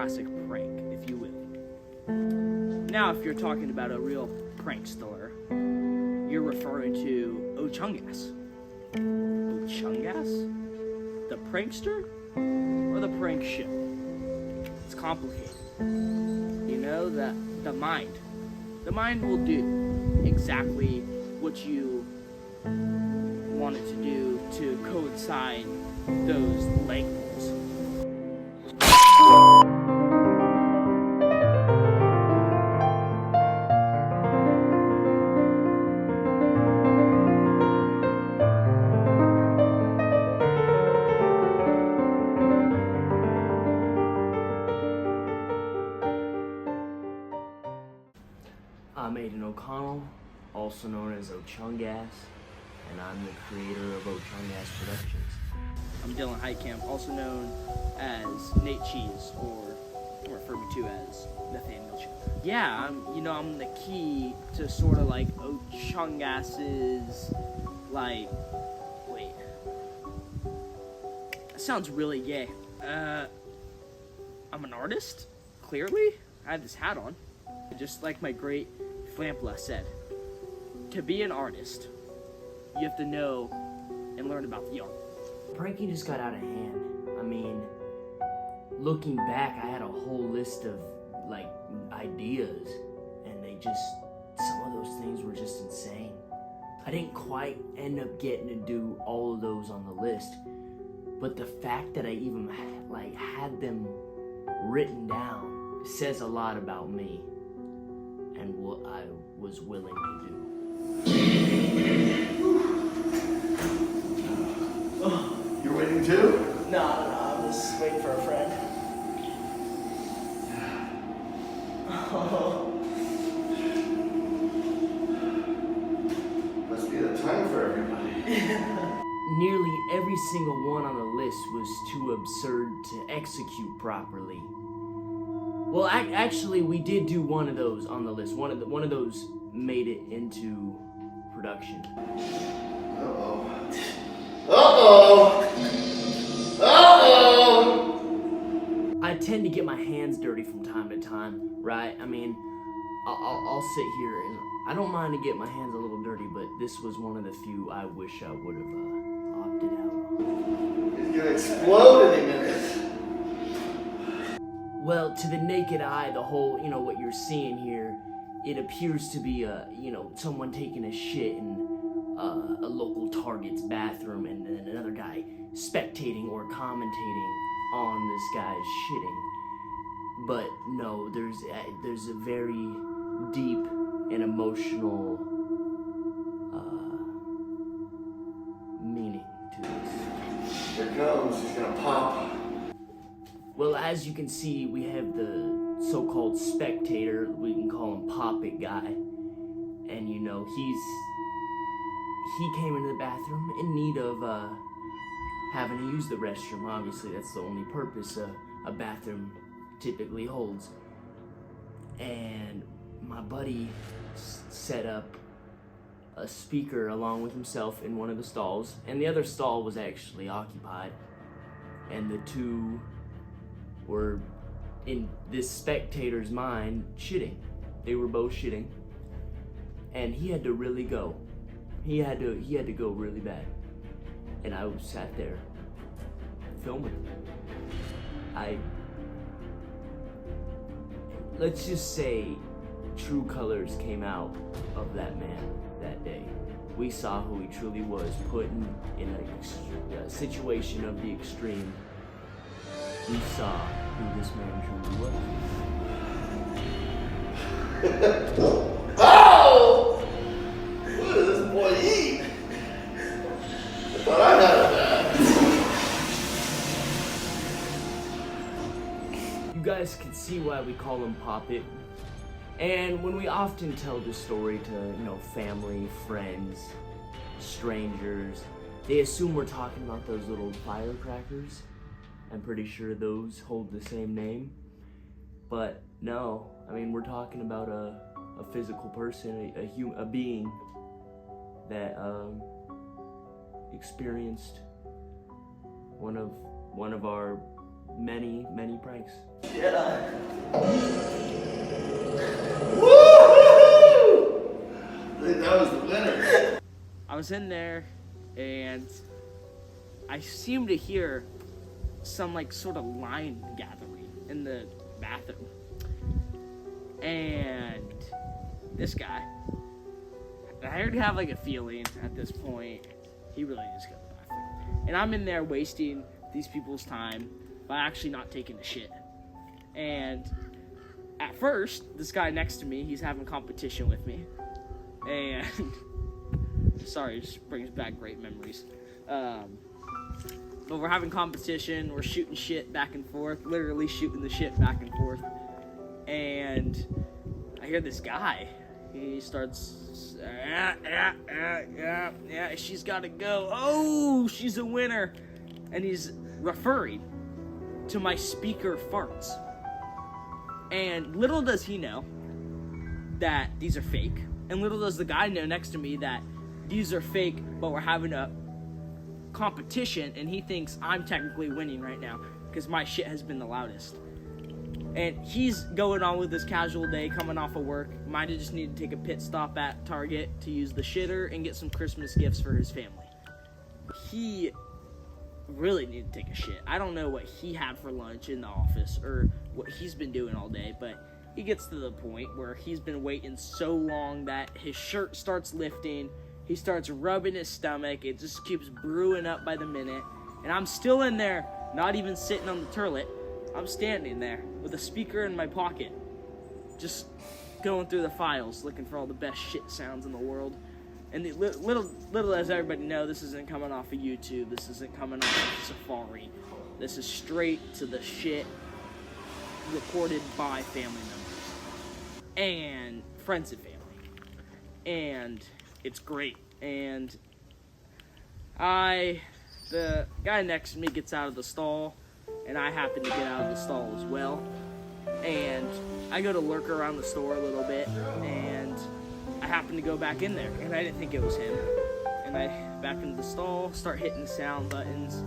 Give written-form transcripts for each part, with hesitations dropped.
classic prank, if you will. Now, if you're talking about a real prankster, you're referring to Ochungas. Ochungas? The prankster? Or the prank ship? It's complicated. You know, the mind. The mind will do exactly what you want it to do to coincide those labels. I'm Aiden O'Connell, also known as Ochungas, and I'm the creator of Ochungas Productions. I'm Dylan Heitkamp, also known as Nate Cheese, or refer me to as Nathaniel Chip. Yeah, I'm the key to sort of like Ochungas's, like, wait. That sounds really gay. I'm an artist, clearly. I have this hat on. Just like my great Flampla said, to be an artist, you have to know and learn about the art. Pranking just got out of hand. I mean, looking back, I had a whole list of, like, ideas, and some of those things were just insane. I didn't quite end up getting to do all of those on the list, but the fact that I even, had them written down says a lot about me and what I was willing to do. You're waiting too? No, I'm just waiting for a friend. Must be the time for everybody. Nearly every single one on the list was too absurd to execute properly. Well, actually, we did do one of those on the list. One of those made it into production. Uh-oh. Uh-oh! Uh-oh! I tend to get my hands dirty from time to time, right? I mean, I'll sit here and I don't mind to get my hands a little dirty, but this was one of the few I wish I would have opted out on. He's gonna explode any minute. Well, to the naked eye, the whole, what you're seeing here, it appears to be someone taking a shit in a local Target's bathroom, and then another guy spectating or commentating on this guy's shitting. But no, there's a very deep and emotional meaning to this. Here it comes, he's gonna pop. Well, as you can see, we have the so-called spectator, we can call him Pop It Guy, and he came into the bathroom in need of having to use the restroom. Obviously, that's the only purpose a bathroom typically holds. And my buddy set up a speaker along with himself in one of the stalls, and the other stall was actually occupied, and the two were, in this spectator's mind, shitting. They were both shitting, and he had to really go. He had to go really bad, and I sat there filming. Let's just say true colors came out of that man that day. We saw who he truly was, put in a situation of the extreme. We saw who this man truly was. Oh! What does this boy eat? I thought I had that. You guys can see why we call him Pop It. And when we often tell this story to, family, friends, strangers, they assume we're talking about those little firecrackers. I'm pretty sure those hold the same name. But no, we're talking about a physical person, a being that experienced one of our many, many pranks. Yeah. Woo! That was the winner. I was in there, and I seemed to hear some like sort of line gathering in the bathroom. And this guy, I already have like a feeling at this point, he really needs to go to the bathroom. And I'm in there wasting these people's time by actually not taking a shit. And at first, this guy next to me, he's having competition with me. And sorry, it just brings back great memories. But we're having competition, we're shooting shit back and forth, literally shooting the shit back and forth. And I hear this guy, he starts, yeah, she's gotta go. Oh, she's a winner. And he's referring to my speaker farts. And little does he know that these are fake. And little does the guy know next to me that these are fake, but we're having a competition, and he thinks I'm technically winning right now because my shit has been the loudest. And he's going on with his casual day, coming off of work. Might have just needed to take a pit stop at Target to use the shitter and get some Christmas gifts for his family. He really needed to take a shit. I don't know what he had for lunch in the office or what he's been doing all day, but he gets to the point where he's been waiting so long that his shirt starts lifting. He starts rubbing his stomach. It just keeps brewing up by the minute. And I'm still in there, not even sitting on the toilet. I'm standing there with a speaker in my pocket, just going through the files, looking for all the best shit sounds in the world. And the little as everybody know, this isn't coming off of YouTube. This isn't coming off of Safari. This is straight to the shit recorded by family members and friends and family. And it's great. And the guy next to me gets out of the stall, and I happen to get out of the stall as well. And I go to lurk around the store a little bit, and I happen to go back in there, and I didn't think it was him. And I back into the stall, start hitting the sound buttons.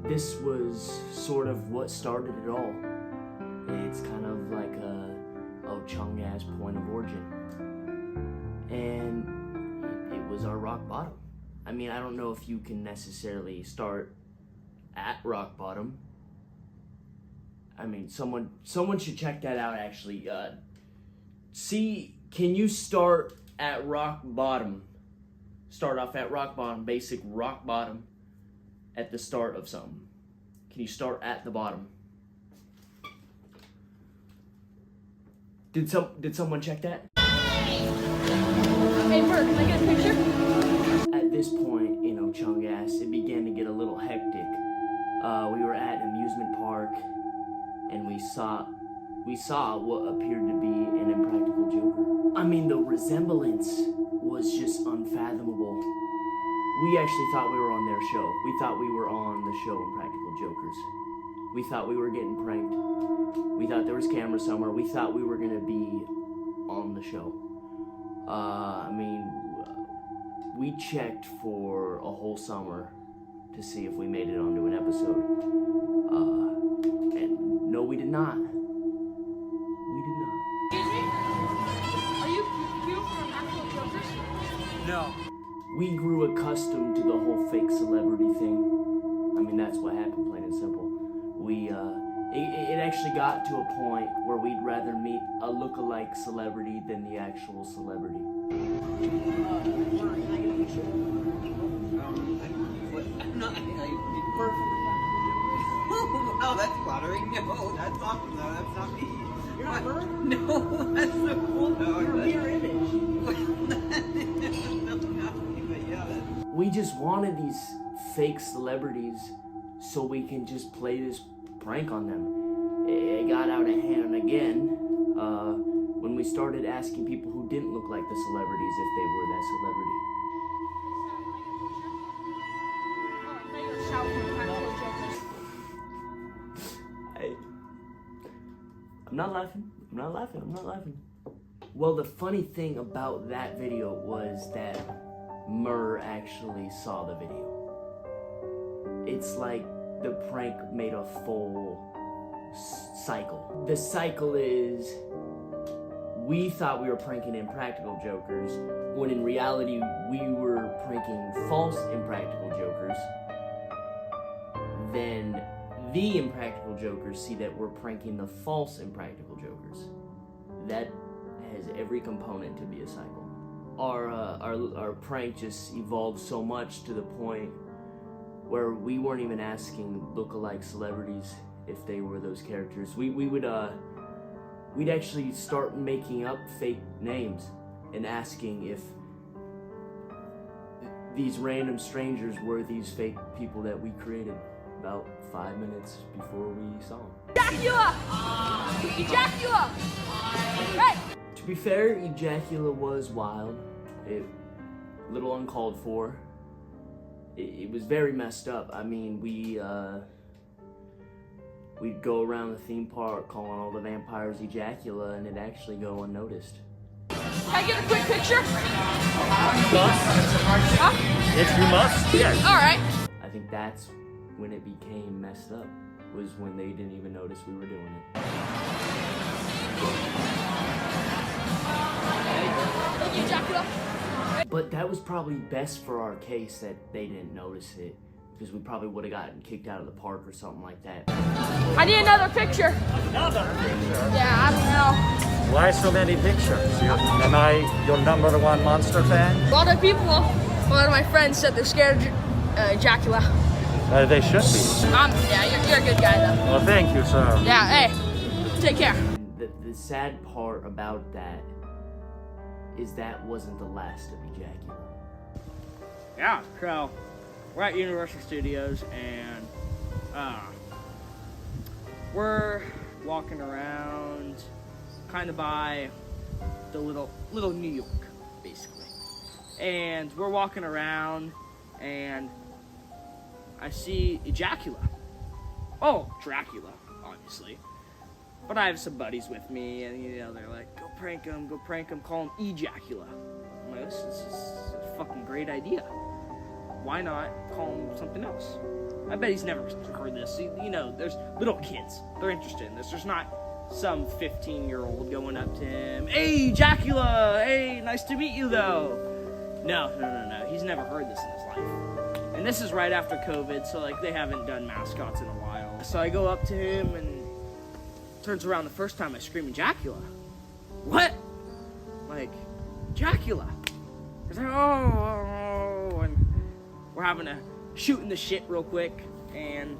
This was sort of what started it all. It's kind of like a Chung-ass point of origin. And it was our rock bottom. I mean, I don't know if you can necessarily start at rock bottom. I mean, someone should check that out, actually. Can you start at rock bottom? Start off at rock bottom, basic rock bottom, at the start of something. Can you start at the bottom? Did someone check that? Hey, Bert, can I get a picture? At this point, Chung-ass, it began to get a little hectic. We were at an amusement park, and we saw what appeared to be an impractical joker. I mean, the resemblance was just unfathomable. We actually thought we were on their show. We thought we were on the show Impractical Jokers. We thought we were getting pranked. We thought there was camera somewhere. We thought we were gonna be on the show. We checked for a whole summer to see if we made it onto an episode. And no, we did not. We did not. Excuse me? Are you from Actual Jokers? No. We grew accustomed to the whole fake celebrity thing. I mean, that's what happened, plain and simple. It actually got to a point where we'd rather meet a look-alike celebrity than the actual celebrity. Oh, that's flattering. No, that's awesome. No, that's not me. You're not Bert? No, that's so cool. No, You're a mirror image. No, not me, but yeah. We just wanted these fake celebrities so we can just play this prank on them. It got out of hand again when when we started asking people who didn't look like the celebrities if they were that celebrity. I'm not laughing. Well, the funny thing about that video was that Murr actually saw the video. It's like the prank made a full cycle. The cycle is, we thought we were pranking Impractical Jokers, when in reality we were pranking false Impractical Jokers. Then the Impractical Jokers see that we're pranking the false Impractical Jokers. That has every component to be a cycle. Our prank just evolved so much to the point where we weren't even asking look-alike celebrities if they were those characters. We'd actually start making up fake names and asking if these random strangers were these fake people that we created about 5 minutes before we saw them. Ejacula! Ejacula! Hey! To be fair, Ejacula was wild. A little uncalled for. It was very messed up. I mean, we'd go around the theme park calling all the vampires Ejacula, and it'd actually go unnoticed. Can I get a quick picture? Huh? If you must, yes. Alright. I think that's when it became messed up, was when they didn't even notice we were doing it. Thank you, Ejacula. But that was probably best for our case that they didn't notice it, because we probably would have gotten kicked out of the park or something like that. I need another picture. Another picture? Yeah, I don't know. Why so many pictures? Am I your #1 monster fan? A lot of people, a lot of my friends said they're scared of Ejacula. They should be. Yeah, you're a good guy though. Well, thank you, sir. Yeah, hey, take care. The sad part about that is that wasn't the last of Ejacula. Yeah, so we're at Universal Studios and we're walking around kind of by the little New York, basically. And we're walking around and I see Ejacula. Oh, Dracula, obviously. But I have some buddies with me, and they're like, go prank him, call him Ejacula. I'm like, this is a fucking great idea. Why not call him something else? I bet he's never heard this. There's little kids. They're interested in this. There's not some 15-year-old going up to him, hey, Ejacula, hey, nice to meet you, though. No. He's never heard this in his life. And this is right after COVID, so they haven't done mascots in a while. So I go up to him and turns around the first time I scream Ejacula. What? Ejacula. He's like, oh, and we're having a shooting the shit real quick and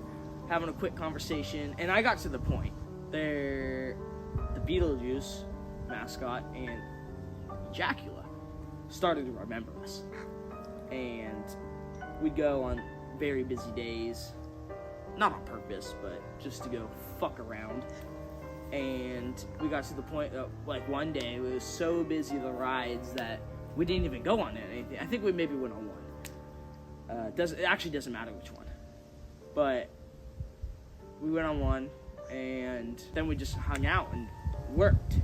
having a quick conversation. And I got to the point. The Beetlejuice mascot and Ejacula started to remember us. And we'd go on very busy days, not on purpose, but just to go fuck around. And we got to the point that, one day, it was so busy, the rides, that we didn't even go on anything. I think we maybe went on one. It actually doesn't matter which one. But we went on one, and then we just hung out and lurked,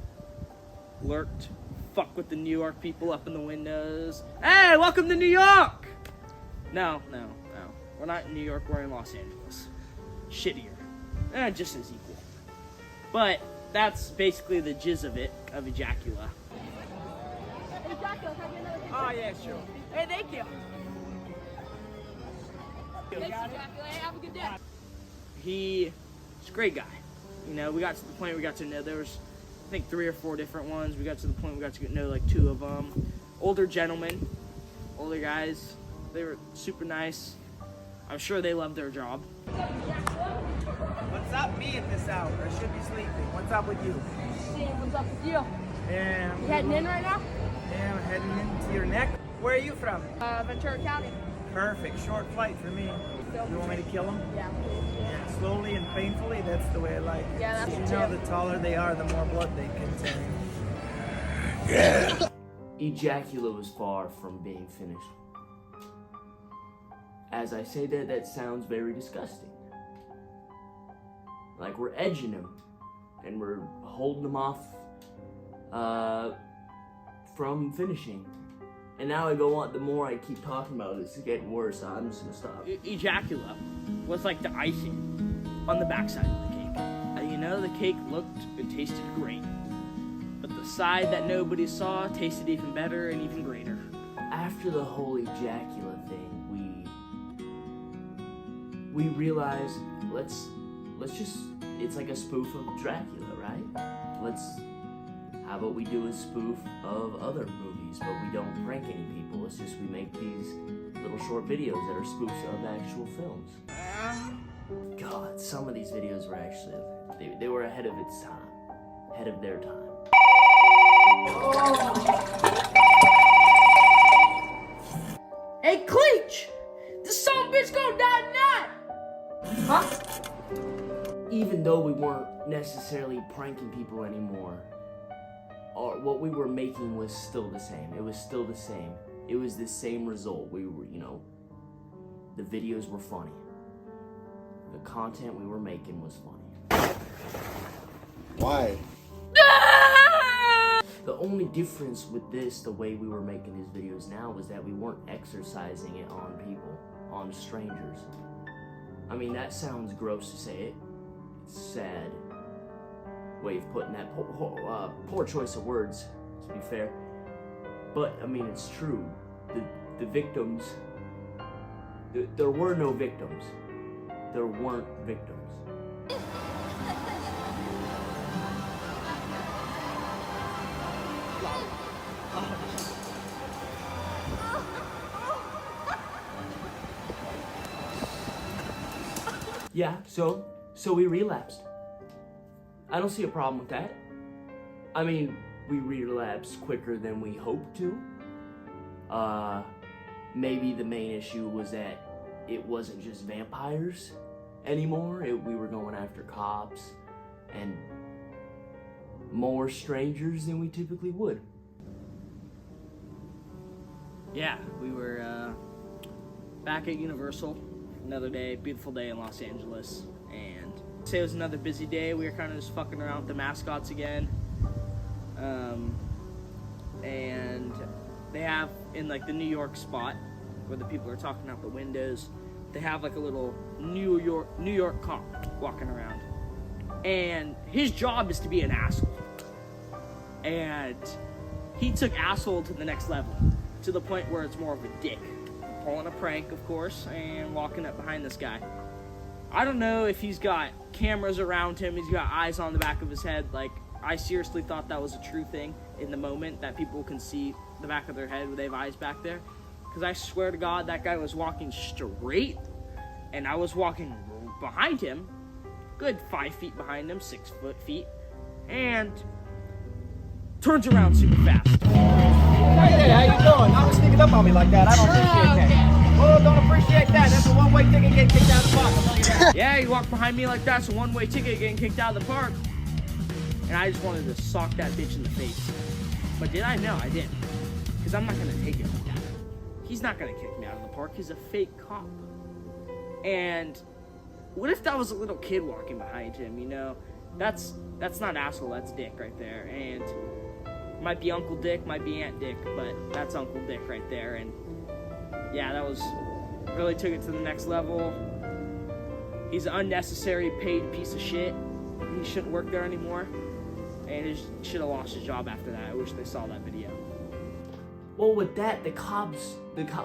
fuck with the New York people up in the windows. Hey, welcome to New York! No. We're not in New York, we're in Los Angeles. Shittier. Just as equal. But that's basically the jizz of it, of Ejacula. Hey, Ejacula, can I get another picture? Oh, yeah, sure. Hey, thank you. Thanks, Ejacula. Hey, have a good day. He's a great guy. We got to the point we got to know, there was, I think, 3 or 4 different ones. We got to the point we got to know 2 of them. Older gentlemen, older guys. They were super nice. I'm sure they loved their job. What's up, me at this hour? I should be sleeping. What's up with you? What's up with you? Yeah, You heading in right now? yeah, I'm heading into your neck. Where are you from? Ventura County. Perfect. Short flight for me. You want me to kill them? Yeah. Yeah, slowly and painfully. That's the way I like it. Yeah, that's You it know, too. the taller they are, the more blood they contain. Ejaculate was far from being finished. As I say that, that sounds very disgusting. Like we're edging him, and we're holding him off from finishing. And now I go on, the more I keep talking about it, it's getting worse, so I'm just gonna stop. Ejaculate was like the icing on the backside of the cake. You know, the cake looked and tasted great, but the side that nobody saw tasted even better and even greater. After the whole ejaculate thing, we realized let's just, it's like a spoof of Dracula, right? How about we do a spoof of other movies, but we don't prank any people. It's just we make these little short videos that are spoofs of actual films. God, some of these videos were actually, they were ahead of its time, ahead of their time. Hey, Cleach! This son of a bitch gonna die tonight! Huh? Even though we weren't necessarily pranking people anymore, what we were making was still the same. It was still the same. It was the same result. We were, the videos were funny. The content we were making was funny. Why? The only difference with this, the way we were making these videos now, was that we weren't exercising it on people, on strangers. I mean, that sounds gross to say it. It's sad way of putting that, poor choice of words, to be fair. But, I mean, it's true. The victims, there were no victims. There weren't victims. Yeah, so we relapsed. I don't see a problem with that. I mean, we relapsed quicker than we hoped to. Maybe the main issue was that it wasn't just vampires anymore. We were going after cops and more strangers than we typically would. Yeah, we were back at Universal. Another day, beautiful day in Los Angeles, and say it was another busy day. We were kind of just fucking around with the mascots again, and they have in like the New York spot where the people are talking out the windows. They have like a little New York cop walking around, and his job is to be an asshole, and he took asshole to the next level, to the point where it's more of a dick. Pulling a prank, of course, and walking up behind this guy. I don't know if he's got cameras around him, he's got eyes on the back of his head. Like, I seriously thought that was a true thing in the moment, that people can see the back of their head when they have eyes back there. Because I swear to God, that guy was walking straight, and I was walking behind him, good 5 feet behind him, 6 feet, and turns around super fast. Hey, how you doing? Not sneaking up on me like that. I don't appreciate that. Oh, don't appreciate that. That's a one-way ticket getting kicked out of the park. I'll tell you that. Yeah, he walked behind me like that's a one-way ticket getting kicked out of the park. And I just wanted to sock that bitch in the face. But did I? No, I didn't. Because I'm not going to take it like that. He's not going to kick me out of the park. He's a fake cop. And what if that was a little kid walking behind him, That's not asshole, that's dick right there. And might be Uncle Dick, might be Aunt Dick, but that's Uncle Dick right there. And yeah, that was, really took it to the next level. He's an unnecessary paid piece of shit. He shouldn't work there anymore. And he should have lost his job after that. I wish they saw that video. Well, with that, the cops,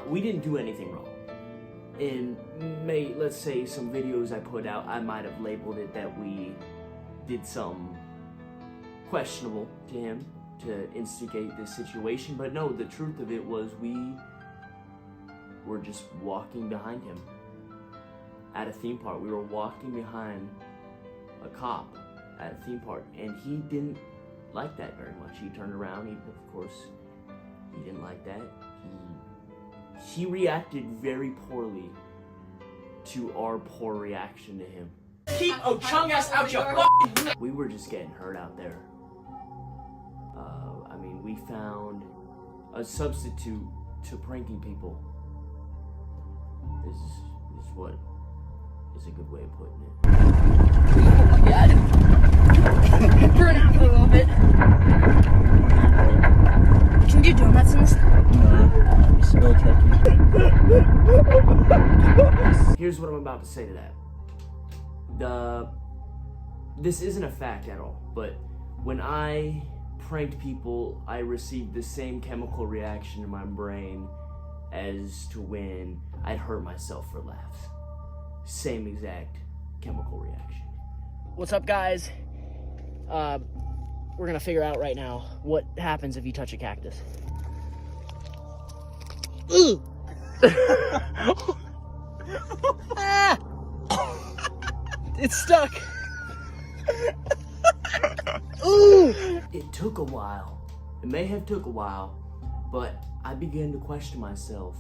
we didn't do anything wrong. In let's say some videos I put out, I might have labeled it that we did some questionable to him to instigate this situation, but no, the truth of it was we were just walking behind him at a theme park. We were walking behind a cop at a theme park, and he didn't like that very much. He turned around, of course, he didn't like that. He reacted very poorly to our poor reaction to him. Keep chung ass out your fucking. We were just getting hurt out there. I mean, we found a substitute to pranking people. Is what is a good way of putting it. Burn out for a little bit. Can you do donuts in this? No, still tricky. Here's what I'm about to say to that. This isn't a fact at all, but when I pranked people, I received the same chemical reaction in my brain as to when I'd hurt myself for laughs. Same exact chemical reaction. What's up, guys? We're gonna figure out right now what happens if you touch a cactus. Ooh! Ah! It's stuck. Ooh! It took a while. It may have took a while, but I began to question myself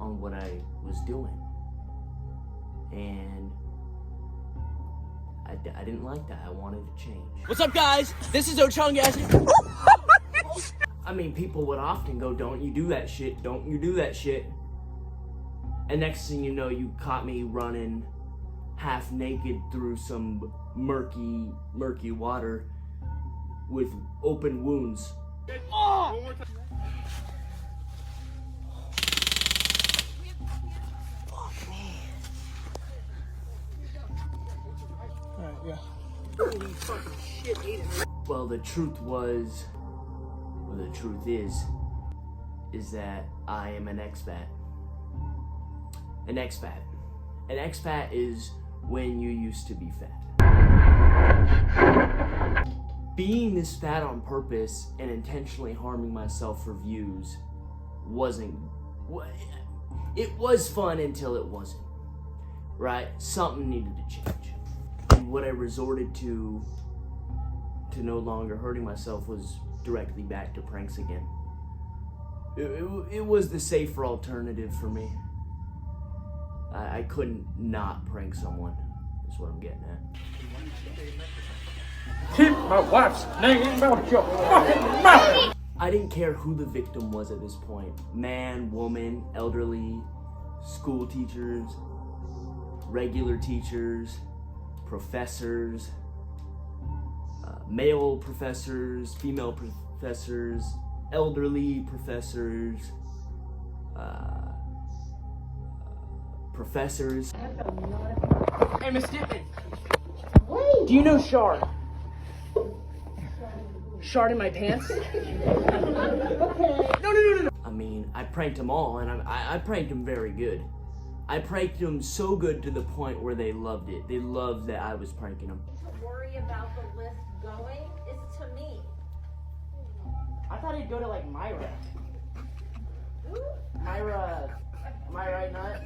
on what I was doing. And I didn't like that. I wanted to change. What's up, guys? This is Ochungas. I mean, people would often go, "Don't you do that shit, don't you do that shit." And next thing you know, you caught me running half naked through some murky water with open wounds. Oh! Well, the truth is that I am an expat. An expat. An expat is when you used to be fat. Being this fat on purpose and intentionally harming myself for views it was fun until it wasn't, right? Something needed to change. And what I resorted to no longer hurting myself was directly back to pranks again. It was the safer alternative for me. I couldn't not prank someone, is what I'm getting at. Keep my wife's name out your fucking mouth! I didn't care who the victim was at this point. Man, woman, elderly, school teachers, regular teachers, professors, male professors, female professors, elderly professors, professors. Hey, Miss Dittman. Do you know Shard? Shard in my pants? No. I mean, I pranked them all, and I pranked them very good. I pranked them so good to the point where they loved it. They loved that I was pranking them. To worry about the list going is to me. I thought he'd go to like Myra. Myra, am I right, Nut?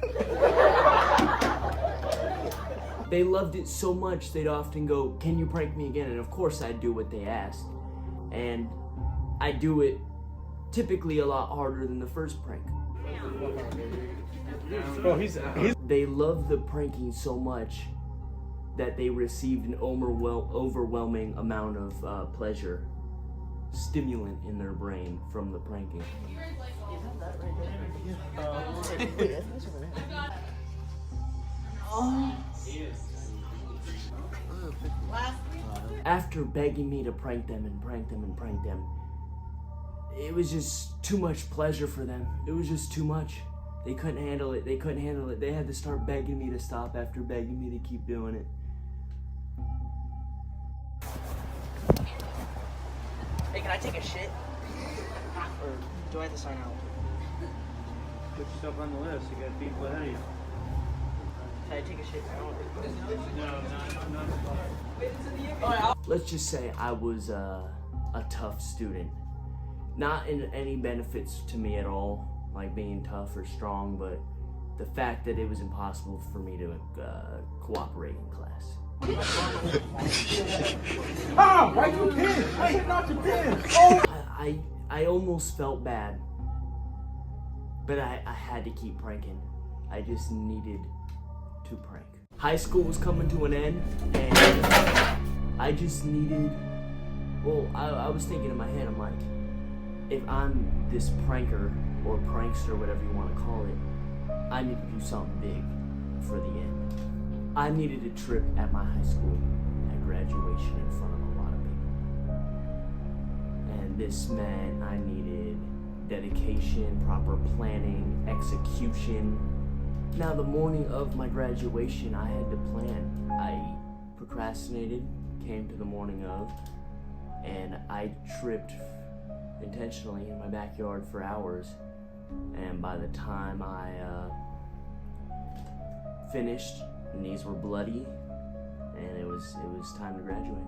They loved it so much, they'd often go, "Can you prank me again?" And of course I'd do what they asked. And I do it typically a lot harder than the first prank. Oh, he's They loved the pranking so much that they received an overwhelming amount of pleasure, stimulant in their brain from the pranking. After begging me to prank them, it was just too much pleasure for them. It was just too much. They couldn't handle it. They had to start begging me to stop after begging me to keep doing it. Hey, can I take a shit? Or do I have to sign out? Put yourself on the list. You got people ahead of you. Can I take a shit now? No. Let's just say I was a tough student. Not in any benefits to me at all, like being tough or strong, but the fact that it was impossible for me to cooperate in class. Right to the pin! I hit not the pin! Oh! I almost felt bad, but I had to keep pranking. I just needed to prank. High school was coming to an end, and I just needed Well, I was thinking in my head, I'm like, if I'm this pranker or prankster, whatever you want to call it, I need to do something big for the end. I needed a trip at my high school at graduation in front of a lot of people. And this meant I needed dedication, proper planning, execution. Now, the morning of my graduation, I had to plan. I procrastinated, came to the morning of, and I tripped intentionally in my backyard for hours. And by the time I finished, knees were bloody, and it was time to graduate.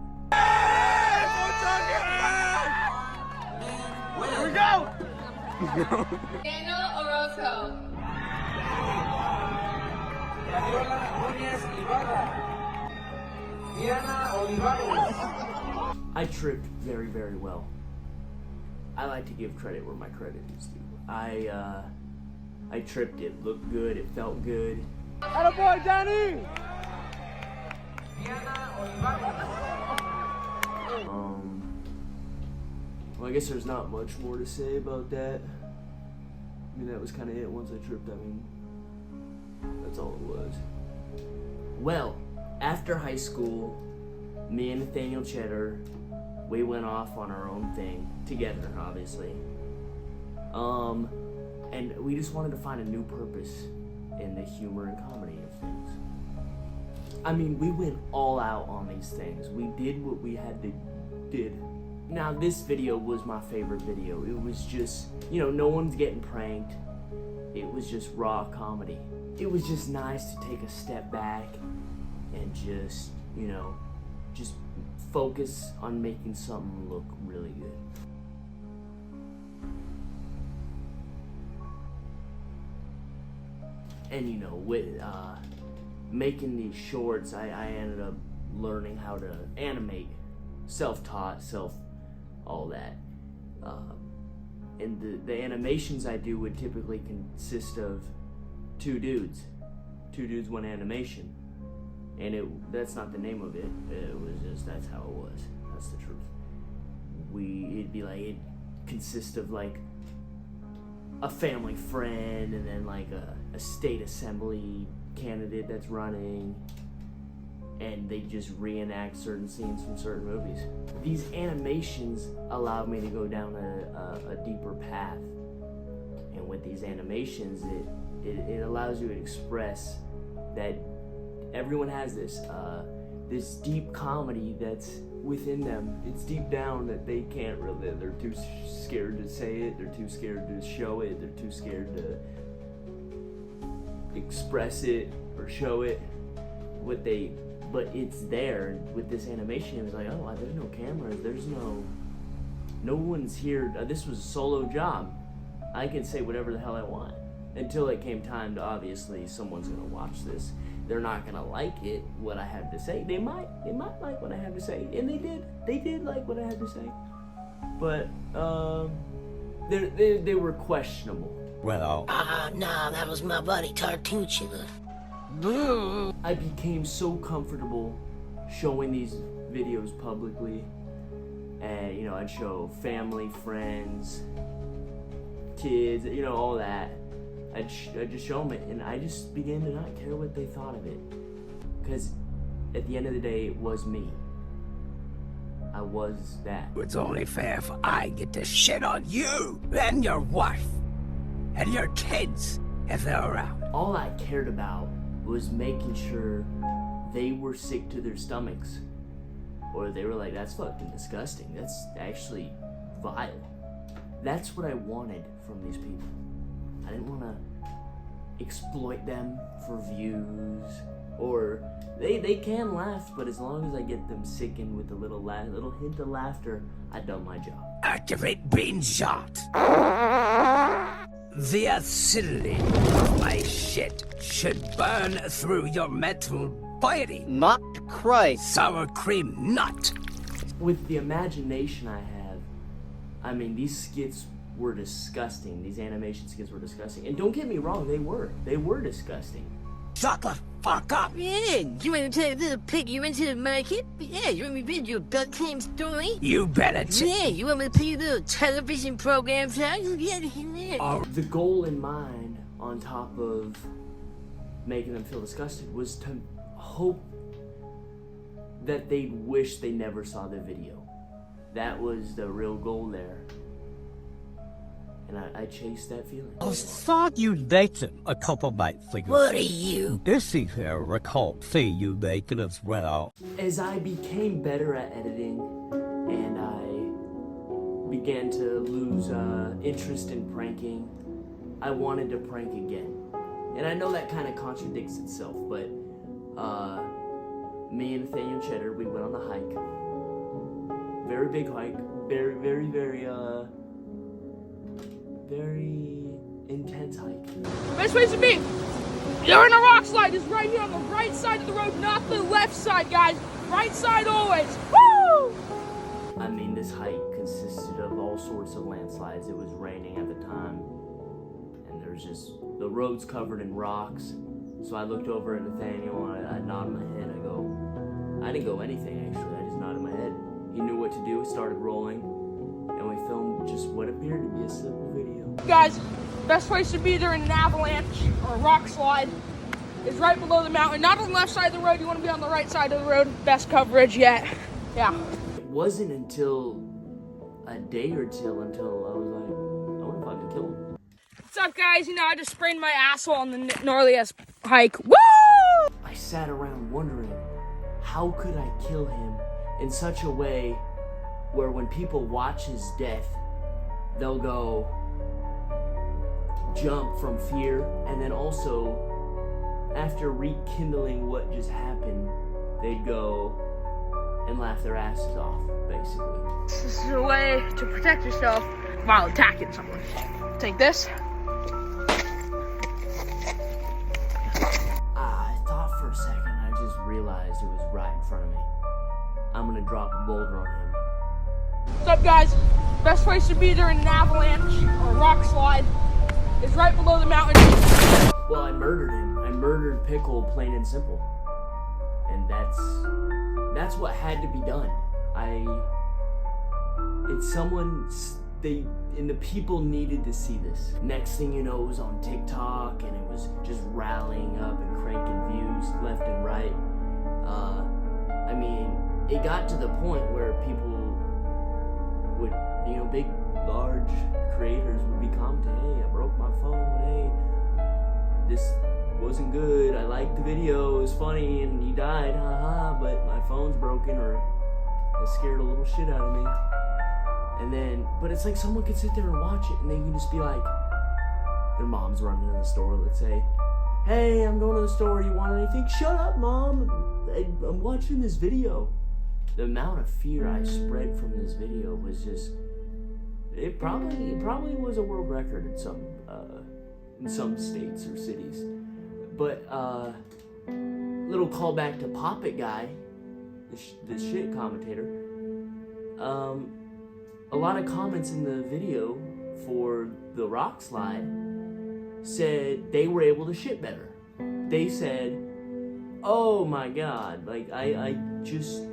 Here we go! Daniel Orozco. I tripped very, very well. I like to give credit where my credit is due. I tripped, it looked good, it felt good. Attaboy, Danny! Well, I guess there's not much more to say about that. I mean, that was kind of it. Once I tripped, I mean, that's all it was. Well, after high school, me and Nathaniel Cheddar, we went off on our own thing, together, obviously. And we just wanted to find a new purpose in the humor and comedy of things. I mean, we went all out on these things. We did what we had to did. Now, this video was my favorite video. It was just, you know, no one's getting pranked. It was just raw comedy. It was just nice to take a step back and just, you know, just focus on making something look really good. And you know, with making these shorts, I ended up learning how to animate, self-taught, all that. And the animations I do would typically consist of two dudes, one animation. And that's not the name of it. It was just, that's how it was. That's the truth. It'd consist of like a family friend, and then like a state assembly candidate that's running, and they just reenact certain scenes from certain movies. These animations allowed me to go down a deeper path, and with these animations, it allows you to express that everyone has this deep comedy that's within them. It's deep down that they can't really, they're too scared to say it, they're too scared to show it, they're too scared to express it or show it. But it's there. With this animation, it was like, oh, there's no cameras, there's no one's here. This was a solo job. I can say whatever the hell I want. Until it came time to, obviously, someone's gonna watch this. They're not gonna like it, what I have to say. They might like what I have to say, and they did. They did like what I had to say, but they were questionable. Well, nah, that was my buddy Tartuccia. I became so comfortable showing these videos publicly, and you know, I'd show family, friends, kids, you know, all that. I'd just show them it, and I just began to not care what they thought of it, because at the end of the day, it was me. I was that. it's only fair if I get to shit on you and your wife and your kids if they're around. All I cared about was making sure they were sick to their stomachs, or they were like, that's fucking disgusting, that's actually vile. That's what I wanted from these people. I didn't want to exploit them for views, or they can laugh, but as long as I get them sickened with a little hint of laughter, I've done my job. Activate beam shot. The acidity of my shit should burn through your mental piety. Not Christ. Sour cream nut. With the imagination I have, I mean, these skits were disgusting. These animation skits were disgusting. And don't get me wrong, they were disgusting. Shut the fuck up! Yeah, you want to tell a little pig you into the market? Yeah, you want me to read your bedtime story? You better Yeah, you want me to play a little television program for you? Yeah. The goal in mind, on top of making them feel disgusted, was to hope that they'd wish they never saw the video. That was the real goal there. And I chased that feeling. I thought you'd dated a couple nights ago. What are you? This is here recall see you dated as well. As I became better at editing and I began to lose interest in pranking, I wanted to prank again. And I know that kind of contradicts itself, but me and Nathaniel Cheddar, we went on the hike. Very big hike. Very intense hike. Best place to be. You're in a rock slide. It's right here on the right side of the road, not the left side, guys. Right side always. Woo! I mean, this hike consisted of all sorts of landslides. It was raining at the time, and there's just the road's covered in rocks. So I looked over at Nathaniel and I nodded my head. I didn't go anything actually. I just nodded my head. He knew what to do. Started rolling, and we filmed just what appeared to be a simple video. Guys, best place to be during an avalanche or a rock slide is right below the mountain. Not on the left side of the road. You want to be on the right side of the road. Best coverage yet. Yeah. It wasn't until a day or two until I was like, I wonder if I can kill him. What's up, guys? You know, I just sprained my asshole on the gnarly-ass hike. Woo! I sat around wondering, how could I kill him in such a way where when people watch his death, they'll go jump from fear, and then also after rekindling what just happened, they'd go and laugh their asses off, basically. This is a way to protect yourself while attacking someone. Take this. I thought for a second, I just realized it was right in front of me. I'm gonna drop a boulder on him. What's up, guys? Best place to be during an avalanche or a rock slide is right below the mountain. Well, I murdered him. I murdered Pickle, plain and simple. And that's what had to be done. The people needed to see this. Next thing you know, it was on TikTok, and it was just rallying up and cranking views left and right. I mean, it got to the point where people would, big, large creators would be commenting, hey, I broke my phone, hey, this wasn't good, I liked the video, it was funny, and he died, haha, but my phone's broken, or that scared a little shit out of me. And then, but it's like someone could sit there and watch it, and they can just be like, their mom's running to the store, let's say, hey, I'm going to the store, you want anything? Shut up, Mom, I'm watching this video. The amount of fear I spread from this video was just, it probably was a world record in some states or cities. But little callback to Pop It Guy, the shit commentator. A lot of comments in the video for the rock slide said they were able to shit better. They said, oh my god, like I just,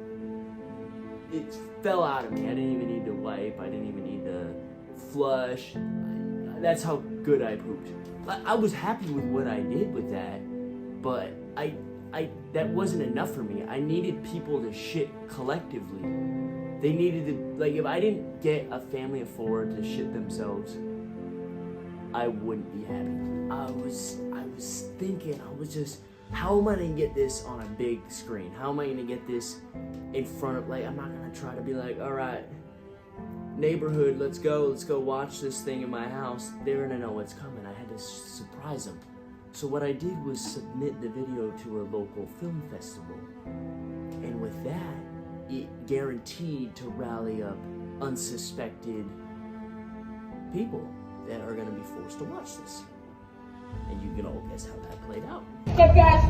it fell out of me. I didn't even need to wipe. I didn't even need to flush. That's how good I pooped. I was happy with what I did with that, but that wasn't enough for me. I needed people to shit collectively. They needed to, like, if I didn't get a family of 4 to shit themselves, I wouldn't be happy. I was thinking, how am I gonna get this on a big screen? How am I gonna get this in front of, like, I'm not gonna try to be like, all right, neighborhood, let's go watch this thing in my house. They're gonna know what's coming. I had to surprise them. So what I did was submit the video to a local film festival. And with that, it guaranteed to rally up unsuspected people that are gonna be forced to watch this. And you can all guess how that played out. What's up, guys?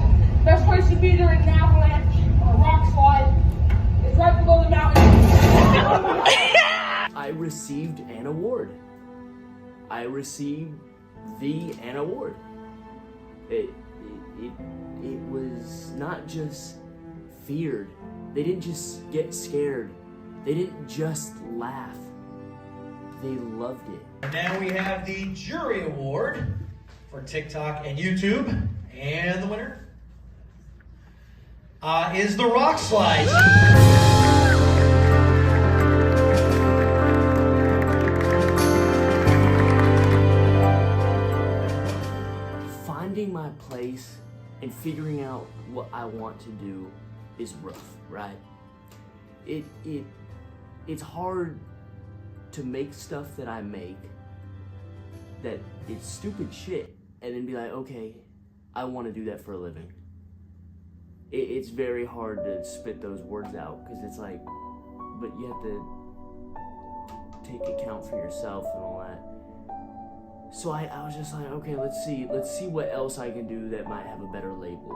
Best place to be during an avalanche or a rock slide is right below the mountain. I received an award. I received an award. it was not just feared. They didn't just get scared. They didn't just laugh. They loved it. Now we have the jury award for TikTok and YouTube. And the winner is the rock slide. Finding my place and figuring out what I want to do is rough, right? It's hard to make stuff that I make that it's stupid shit and then be like, okay, I want to do that for a living. It's very hard to spit those words out because it's like, but you have to take account for yourself and all that. So I was just like, okay, let's see what else I can do that might have a better label.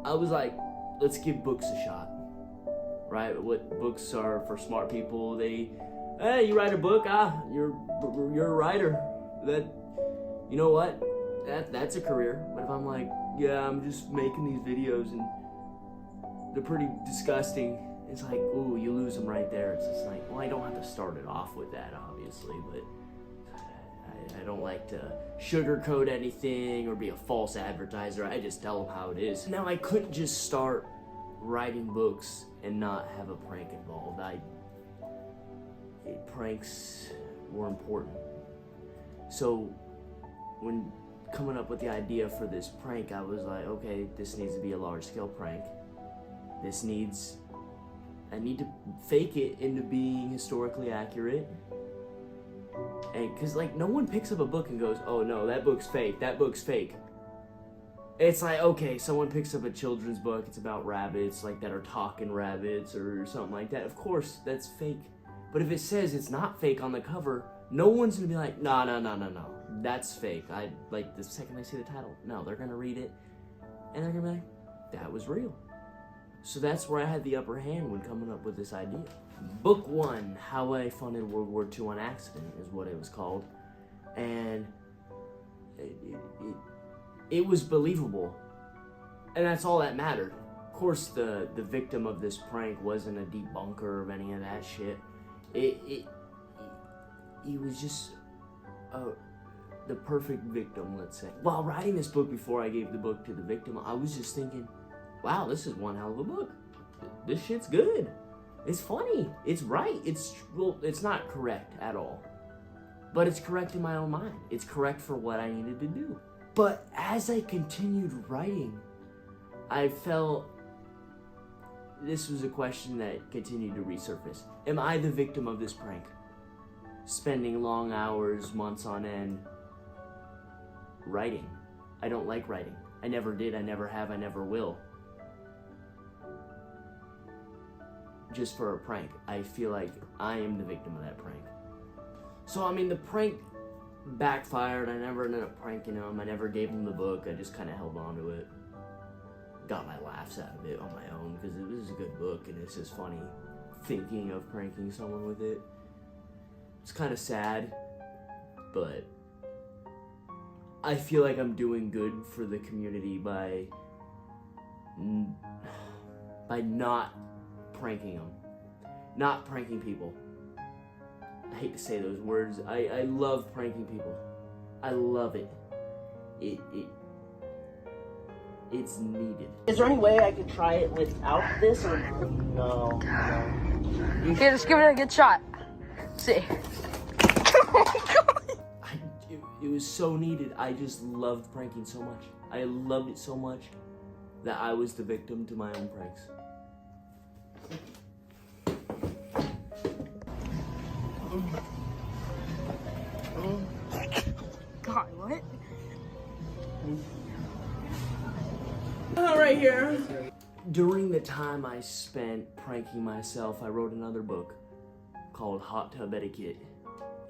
I was like, let's give books a shot, right? What books are for smart people? Hey, you write a book? You're a writer. That, you know what? That's a career. But if I'm like, yeah, I'm just making these videos and they're pretty disgusting, it's like, ooh, you lose them right there. It's just like, well, I don't have to start it off with that, obviously, but I don't like to sugarcoat anything or be a false advertiser. I just tell them how it is. Now, I couldn't just start writing books and not have a prank involved. Pranks were important. So when coming up with the idea for this prank, I was like, okay, this needs to be a large-scale prank. I need to fake it into being historically accurate. And cause like no one picks up a book and goes, oh no, that book's fake, It's like, okay, someone picks up a children's book, it's about rabbits, like that are talking rabbits or something like that. Of course, that's fake. But if it says it's not fake on the cover, no one's gonna be like, no, that's fake. Like the second they see the title, no, they're gonna read it and they're gonna be like, that was real. So that's where I had the upper hand when coming up with this idea. Book 1, How I Funded World War II on Accident, is what it was called. And it was believable. And that's all that mattered. Of course, the victim of this prank wasn't a debunker of any of that shit. He was just the perfect victim, let's say. While writing this book, before I gave the book to the victim, I was just thinking, wow, this is one hell of a book. This shit's good. It's funny. It's right. It's not correct at all. But it's correct in my own mind. It's correct for what I needed to do. But as I continued writing, I felt this was a question that continued to resurface. Am I the victim of this prank? Spending long hours, months on end, writing. I don't like writing. I never did, I never have, I never will. Just for a prank. I feel like I am the victim of that prank. So, I mean, the prank backfired. I never ended up pranking him. I never gave him the book. I just kind of held on to it. Got my laughs out of it on my own because it was a good book and it's just funny thinking of pranking someone with it. It's kind of sad, but I feel like I'm doing good for the community by not pranking them. Not pranking people. I hate to say those words. I love pranking people. I love it. It's needed. Is there any way I could try it without this or no? Okay, just give it a good shot. Let's see. It was so needed. I just loved pranking so much. I loved it so much that I was the victim to my own pranks. God, what? Right here. During the time I spent pranking myself, I wrote another book called Hot Tub Etiquette.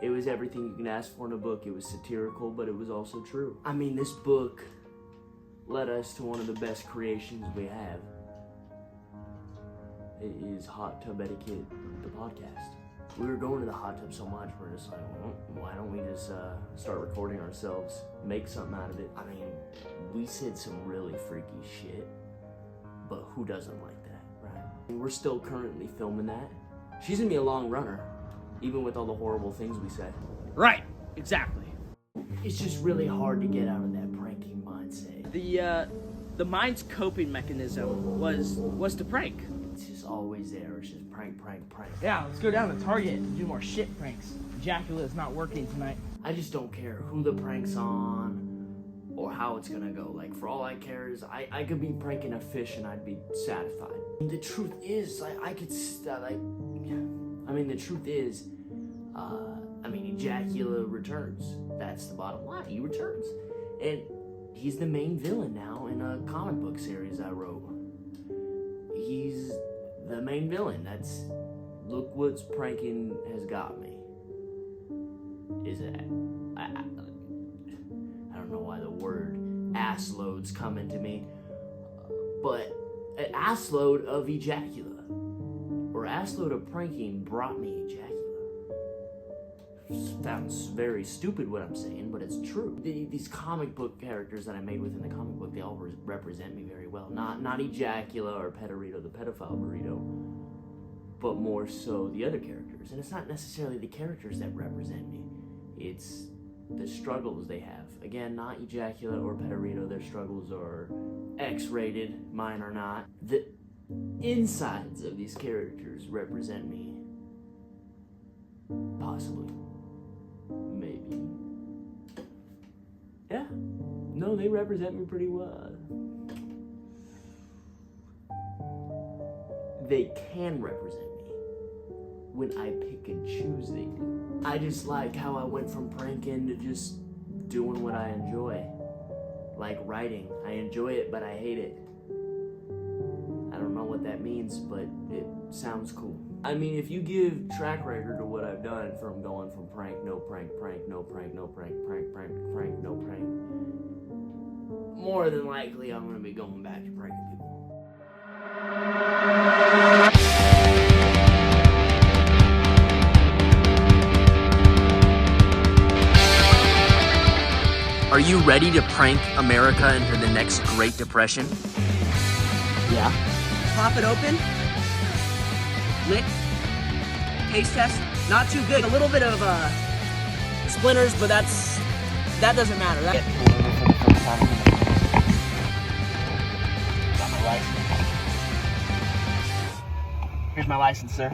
It was everything you can ask for in a book. It was satirical, but it was also true. I mean, this book led us to one of the best creations we have. It is Hot Tub Etiquette, the podcast. we were going to the hot tub so much, we're just like, well, why don't we just start recording ourselves, make something out of it? I mean, we said some really freaky shit, but who doesn't like that, right? We're still currently filming that. She's gonna be a long runner, even with all the horrible things we said. Right, exactly. It's just really hard to get out of that pranking mindset. The mind's coping mechanism was to prank. It's just always there. It's just prank. Yeah, let's go down to Target and do more shit pranks. Ejaculate is not working tonight. I just don't care who the prank's on or how it's gonna go. Like, for all I care is I could be pranking a fish and I'd be satisfied. The truth is, the truth is, Ejaculate returns. That's the bottom line. He returns. And he's the main villain now in a comic book series I wrote. He's the main villain. Look what's pranking has got me. I don't know why the word ass load's coming to me, but an ass load of ejaculate, or ass load of pranking brought me ejaculate. Sounds very stupid what I'm saying, but it's true. These comic book characters that I made within the comic book, they all represent me very well. Not Ejaculate or Petarito, the pedophile burrito, but more so the other characters. And it's not necessarily the characters that represent me. It's the struggles they have. Again, not Ejaculate or Petarito. Their struggles are X-rated. Mine are not. The insides of these characters represent me. Possibly. Maybe. Yeah. No, they represent me pretty well. They can represent me when I pick and choose they do. I just like how I went from pranking to just doing what I enjoy. Like writing. I enjoy it, but I hate it. I don't know what that means, but it sounds cool. I mean, if you give track record to what I've done from going from prank, no prank, prank, no prank, no prank, prank, prank, prank, no prank, more than likely I'm going to be going back to pranking people. Are you ready to prank America into the next Great Depression? Yeah. Pop it open. Lick. Taste test. Not too good. A little bit of splinters, but that doesn't matter. Got my license. Here's my license, sir.